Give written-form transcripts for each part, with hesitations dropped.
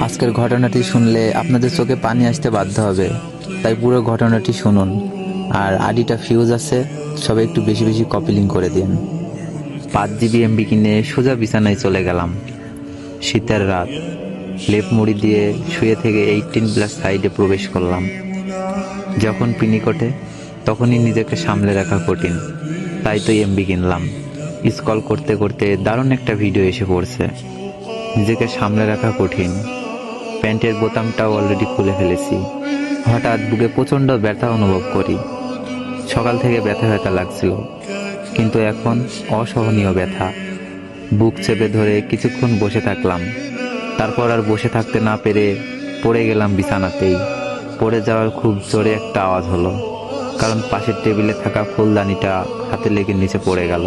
আজকের ঘটনাটি শুনলে আপনাদের চোখে পানি আসতে বাধ্য হবে, তাই পুরো ঘটনাটি শুনুন। আর আইডিটা ফিউজ আছে, সবাই একটু বেশি বেশি কপি লিঙ্ক করে দিন। 5 GB MB কিনে সোজা বিছানায় চলে গেলাম। শীতের রাত, লেপ মুড়ি দিয়ে শুয়ে থেকে 18+ সাইডে প্রবেশ করলাম। যখন পিনিক ওঠে তখনই নিজেকে সামলে রাখা কঠিন, তাই তো এমবি কিনলাম। স্ক্রল করতে করতে দারুণ একটা ভিডিও এসে পড়ছে। নিজেকে সামলে রাখা কঠিন, প্যান্টের বোতামটাও অলরেডি খুলে ফেলেছি। হঠাৎ বুকে প্রচণ্ড ব্যথা অনুভব করি। সকাল থেকে ব্যথা ব্যথা লাগছিল, কিন্তু এখন অসহনীয় ব্যথা। বুক চেপে ধরে কিছুক্ষণ বসে থাকলাম, তারপর আর বসে থাকতে না পেরে পড়ে গেলাম বিছানাতেই। পড়ে যাওয়ার খুব জোরে একটা আওয়াজ হলো, কারণ পাশের টেবিলে থাকা ফুলদানিটা হাতে লেগে নিচে পড়ে গেল।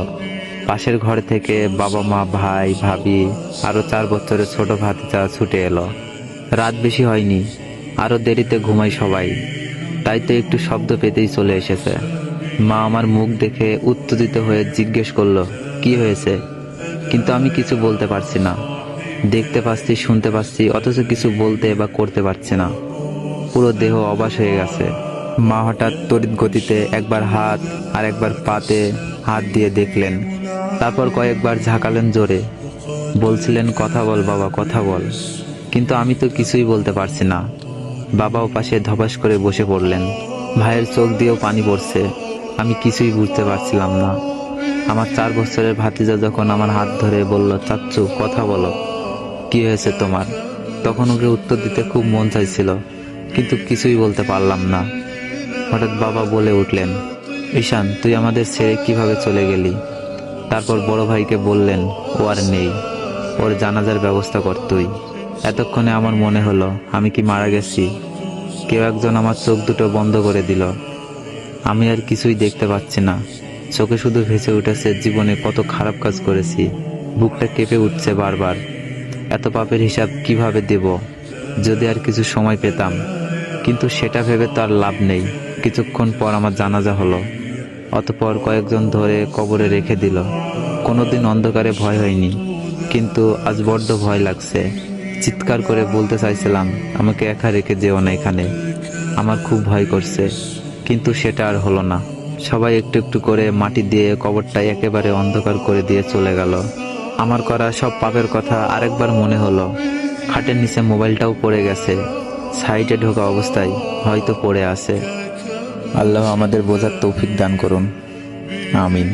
পাশের ঘর থেকে বাবা মা ভাই ভাবি আরো 4 বছরের ছোট ভাতিজা ছুটে এলো। রাত বেশি হয়নি, আরো দেরিতে ঘুমাই সবাই, তাই তো একটু শব্দ পেতেই চলে এসেছে। মা আমার মুখ দেখে উত্তেজিত হয়ে জিজ্ঞেস করলো কি হয়েছে, কিন্তু আমি কিছু বলতে পারছি না। দেখতে পাচ্ছি শুনতে পাচ্ছি, অথচ কিছু বলতে বা করতে পারছি না। পুরো দেহ অবশ হয়ে গেছে। মা হঠাৎ তড়িৎ গতিতে একবার হাত আর একবার পাতে হাত দিয়ে দেখলেন, তারপর কয়েকবার ঝাঁকালেন জোরে। বলছিলেন কথা বল বাবা, কথা বল, কিন্তু আমি তো কিছুই বলতে পারছি না। বাবাও পাশে ধপাস করে বসে পড়লেন। ভাইয়ের চোখ দিয়েও পানি পড়ছে। আমি কিছুই বুঝতে পারছিলাম না। আমার 4 বছরের ভাতিজা যখন আমার হাত ধরে বলল, চাচ্চু কথা বলো, কি হয়েছে তোমার, তখন ওকে উত্তর দিতে খুব মন চাইছিল, কিন্তু কিছুই বলতে পারলাম না। হঠাৎ বাবা বলে উঠলেন, ঈশান তুই আমাদের ছেড়ে কিভাবে চলে গেলি? তারপর বড় ভাইকে বললেন, ও আর নেই, ওর জানাজার ব্যবস্থা কর তুই। এতক্ষণে আমার মনে হলো আমি কি মারা গেছি? কেউ একজন আমার চোখ দুটো বন্ধ করে দিল। আমি আর কিছুই দেখতে পাচ্ছি না, চোখে শুধু ভেসে উঠেছে জীবনে কত খারাপ কাজ করেছি। বুকটা কেঁপে উঠছে বারবার। এত পাপের হিসাব কিভাবে দেব? যদি আর কিছু সময় পেতাম, কিন্তু সেটা ভেবে তো আর লাভ নেই। কিছুক্ষণ পর আমার জানাজা হলো, অতঃপর কয়েকজন ধরে কবরে রেখে দিল। কোনোদিন অন্ধকারে ভয় হয়নি, কিন্তু আজ বড্ড ভয় লাগছে। চিৎকার করে বলতে চাইছিলাম, আমাকে একা রেখে যেও না এখানে, আমার খুব ভয় করছে, কিন্তু সেটা আর হলো না। সবাই একটু একটু করে মাটি দিয়ে কবরটা একেবারে অন্ধকার করে দিয়ে চলে গেল। আমার করা সব পাপের কথা আরেকবার মনে হলো। খাটের নিচে মোবাইলটাও পড়ে গেছে, সাইডে ঢোকা অবস্থায় হয়তো পড়ে আছে। আল্লাহ আমাদের বোঝার তৌফিক দান করুন, আমিন।